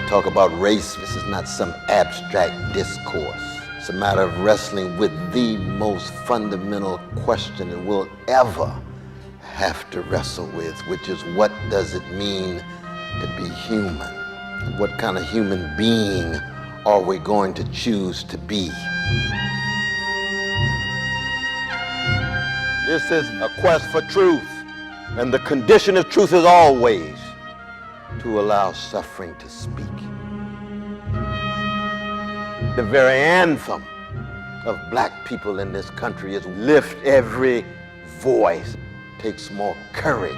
talk about race, this is not some abstract discourse. It's a matter of wrestling with the most fundamental question that we'll ever have to wrestle with, which is, what does it mean to be human? What kind of human being are we going to choose to be? This is a quest for truth, and the condition of truth is always to allow suffering to speak. The very anthem of black people in this country is lift every voice. It takes more courage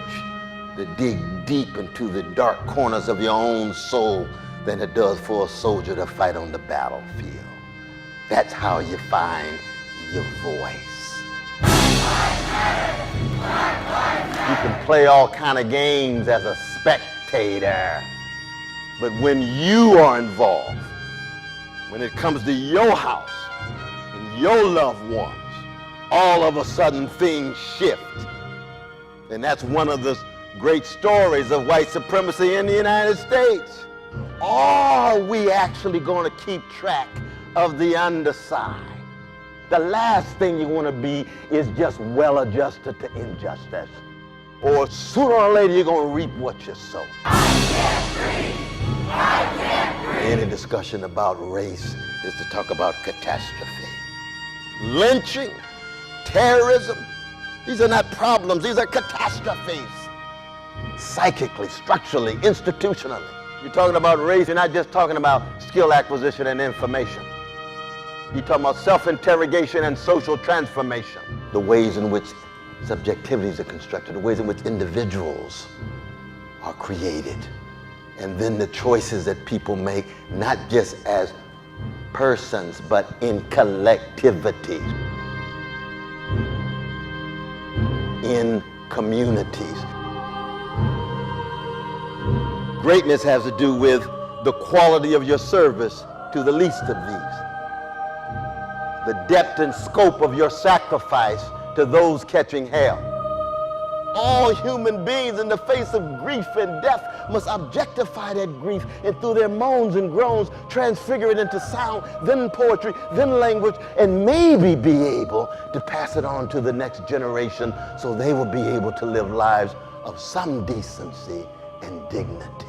to dig deep into the dark corners of your own soul than it does for a soldier to fight on the battlefield. That's how you find your voice. You can play all kind of games as a spectator, but when you are involved, when it comes to your house and your loved ones, all of a sudden things shift. And that's one of the great stories of white supremacy in the United States. Are we actually going to keep track of the underside? The last thing you want to be is just well-adjusted to injustice. Or sooner or later you're going to reap what you sow. I can't breathe. I can't breathe. Any discussion about race is to talk about catastrophe. Lynching, terrorism, these are not problems, these are catastrophes. Psychically, structurally, institutionally. You're talking about race, you're not just talking about skill acquisition and information. You're talking about self-interrogation and social transformation. The ways in which subjectivities are constructed, the ways in which individuals are created. And then the choices that people make, not just as persons, but in collectivities, in communities. Greatness has to do with the quality of your service to the least of these, the depth and scope of your sacrifice to those catching hell. All human beings in the face of grief and death must objectify that grief, and through their moans and groans transfigure it into sound, then poetry, then language, and maybe be able to pass it on to the next generation so they will be able to live lives of some decency and dignity.